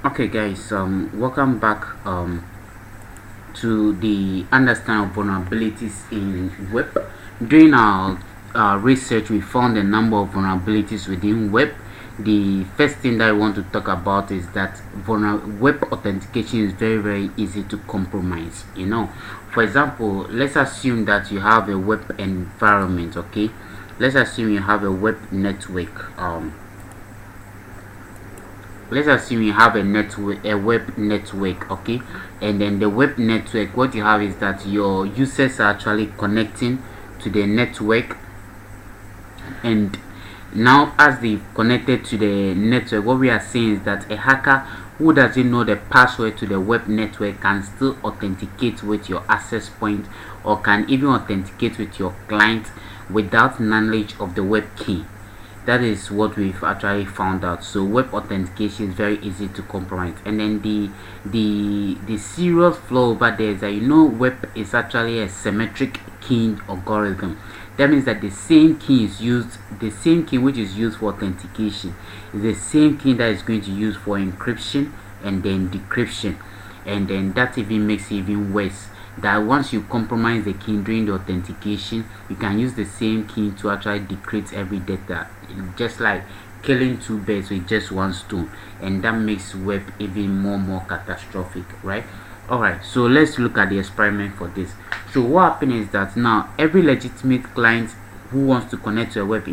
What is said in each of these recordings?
Okay guys, welcome back to the understanding of vulnerabilities in web. During our research, we found a number of vulnerabilities within web. The first thing that I want to talk about is that web authentication is very easy to compromise. For example, let's assume that you have a web environment. Okay, let's assume you have a web network. Let's assume you have a web network. Okay, and then the web network, what you have is that your users are actually connecting to the network, and now as they connected to the network, what we are saying is that a hacker who doesn't know the password to the web network can still authenticate with your access point, or can even authenticate with your client without knowledge of the web key. That is what we've actually found out. So web authentication is very easy to compromise. And then the serious flaw over there is that web is actually a symmetric keying algorithm. That means that the same key which is used for authentication is the same key that is going to use for encryption and then decryption. And then that even makes it even worse, that once you compromise the key during the authentication, you can use the same key to actually decrypt every data, just like killing two birds with just one stone, and that makes web even more catastrophic, right? Alright, so let's look at the experiment for this. So what happens is that now every legitimate client who wants to connect to a web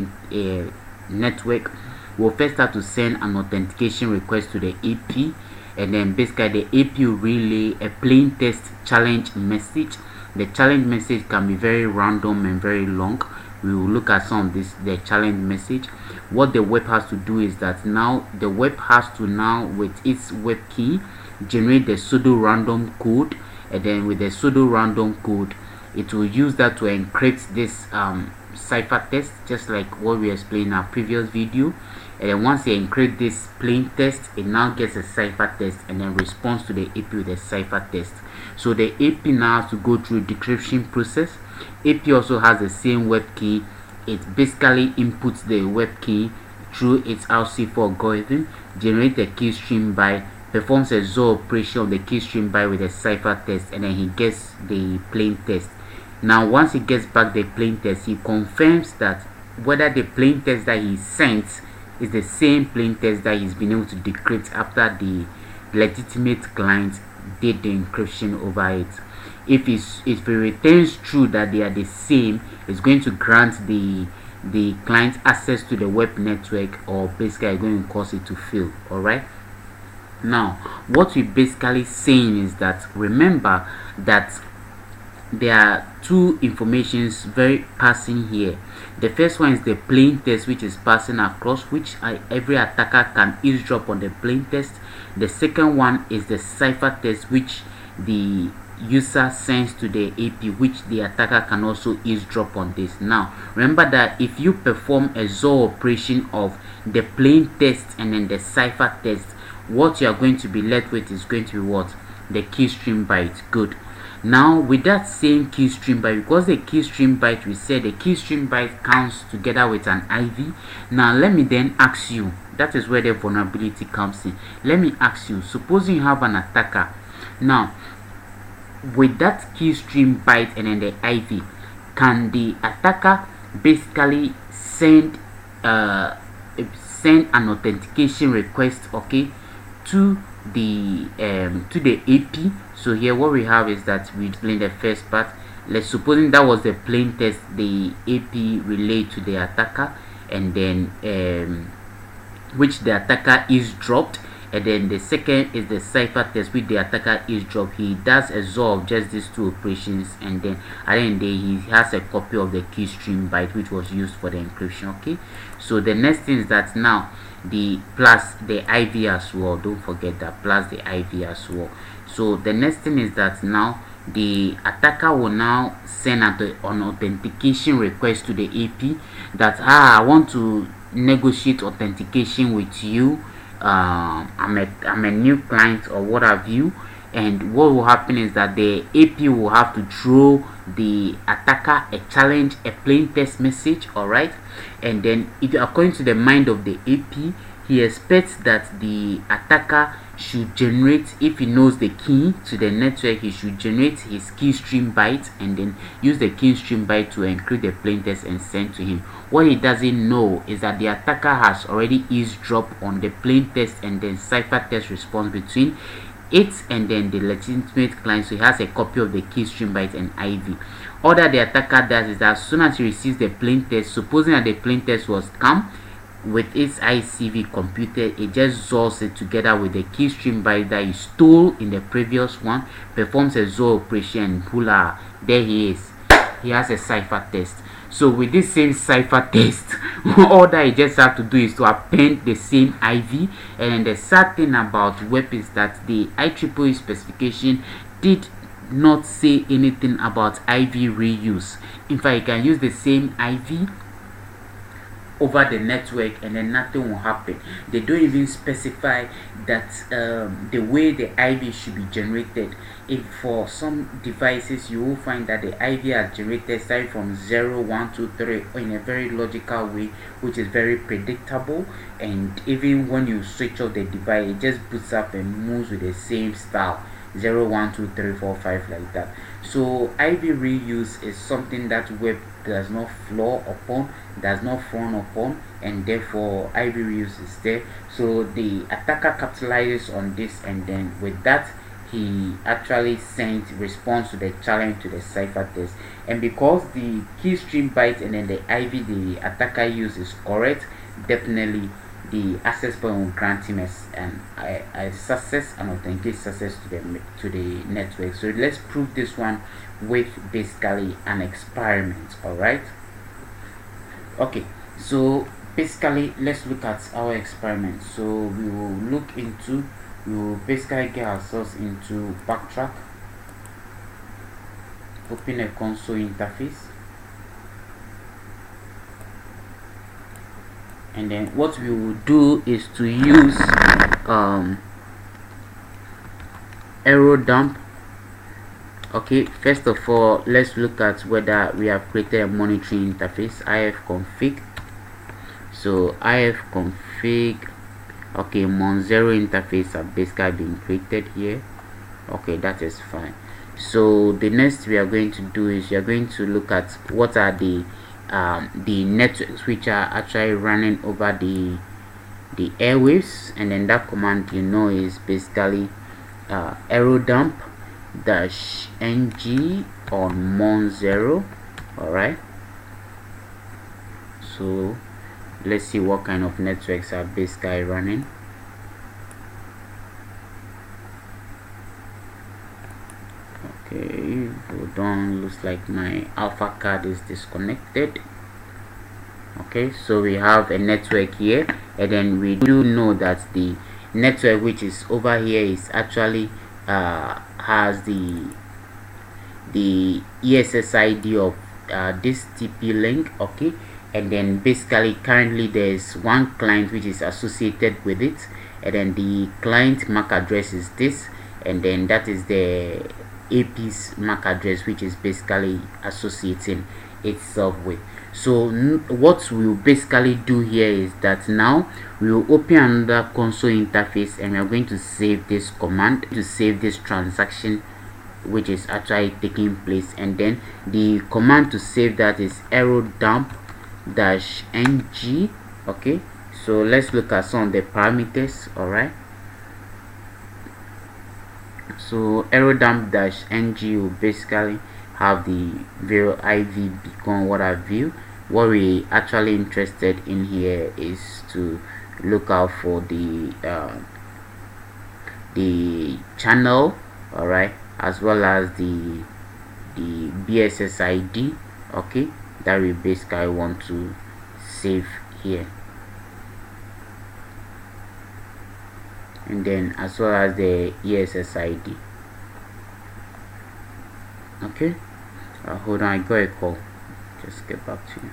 network will first have to send an authentication request to the AP, and then basically the AP will relay a plain text challenge message. The challenge message can be very random and very long. We will look at some of the challenge message. What the web has to do is that now the web has to with its web key generate the pseudo random code, and then with the pseudo random code it will use that to encrypt this cipher text, just like what we explained in our previous video. And then once you encrypt this plain text, it now gets a cipher text and then responds to the AP with a cipher text. So the AP now has to go through decryption process. AP also has the same web key. It basically inputs the web key through its RC4 algorithm, generates a key stream by, performs a XOR operation of the key stream by with a cipher text, and then he gets the plain text. Now once he gets back the plain text, he confirms that whether the plain text that he sent is the same plain text that he's been able to decrypt after the legitimate client did the encryption over it. If it returns true that they are the same, it's going to grant the client access to the web network, or basically going to cause it to fail. Alright, now what we're basically saying is that, remember that there are two informations very passing here. The first one is the plain text which is passing across, which every attacker can eavesdrop on the plain text. The second one is the cipher text which the user sends to the AP, which the attacker can also eavesdrop on this. Now remember that if you perform a XOR operation of the plain text and then the cipher text, what you are going to be left with is going to be what? The key stream byte. Good. Now with that same key stream byte, because the key stream byte, we said the key stream byte counts together with an IV. Now let me then ask you, that is where the vulnerability comes in. Let me ask you, supposing you have an attacker, now with that key stream byte and then the IV, can the attacker basically send an authentication request, okay, to the AP? So here what we have is that we explained the first part. Let's supposing that was the plain text the AP relayed to the attacker, and then which the attacker is dropped, and then the second is the cipher text which the attacker is dropped. He does a XOR of just these two operations, and then at the end of the day he has a copy of the key stream byte which was used for the encryption. Okay, so the next thing is that now the plus the IV as well, don't forget that, plus the IV as well. So the next thing is that now the attacker will now send an authentication request to the AP that I want to negotiate authentication with you. I'm a new client or what have you. And what will happen is that the AP will have to throw the attacker a challenge, a plain text message. Alright, and then according to the mind of the AP, he expects that the attacker should generate, if he knows the key to the network, he should generate his key stream byte and then use the key stream byte to encrypt the plaintext and send to him. What he doesn't know is that the attacker has already eavesdropped on the plaintext and then ciphertext response between it and then the legitimate client, so he has a copy of the key stream byte and IV. All that the attacker does is that as soon as he receives the plaintext, supposing that the plaintext was scam, with its ICV computed, it just XORs it together with the key stream byte that he stole in the previous one, performs a XOR operation, and voila, there he is. He has a ciphertext. So with this same ciphertext, all that you just have to do is to append the same IV. And then the sad thing about WEP is that the IEEE specification did not say anything about IV reuse. In fact, you can use the same IV over the network and then nothing will happen. They don't even specify that the way the IV should be generated. If for some devices you will find that the IV has generated starting from 0, 1, 2, 3 in a very logical way, which is very predictable, and even when you switch off the device, it just boots up and moves with the same style, 0, 1, 2, 3, 4, 5, like that. So IV reuse is something that web does not flaw upon, does not frown upon, and therefore IV reuse is there. So the attacker capitalizes on this, and then with that he actually sent response to the challenge to the ciphertext. And because the key stream byte and then the IV the attacker use is correct, definitely the access point will grant him a success and authenticate success to the network. So let's prove this one with basically an experiment. All right, okay, so basically let's look at our experiment. So we will basically get ourselves into backtrack, open a console interface, and then what we will do is to use arrow dump. Okay, first of all, let's look at whether we have created a monitoring interface. ifconfig. So ifconfig, okay, mon0 interface have basically been created here. Okay, that is fine. So the next we are going to do is we are going to look at what are the networks which are actually running over the airwaves, and then that command is basically arrow dump -ng on mon0. all right, so let's see what kind of networks are basically running. Okay, hold on, looks like my alpha card is disconnected. Okay, so we have a network here, and then we do know that the network which is over here is actually has the ESSID of this TP link. Okay, and then basically currently there's one client which is associated with it, and then the client MAC address is this, and then that is the AP's MAC address which is basically associating itself with. So what we will basically do here is that now we will open another console interface, and we are going to save this command to save this transaction which is actually taking place, and then the command to save that is arrow dump -ng. okay, so let's look at some of the parameters. all right, so arrow dump -ng will basically have the view IV beacon water view. What we actually interested in here is to look out for the channel, all right, as well as the BSSID, okay, that we basically want to save here, and then as well as the ESSID. okay, hold on, I got a call, just get back to you.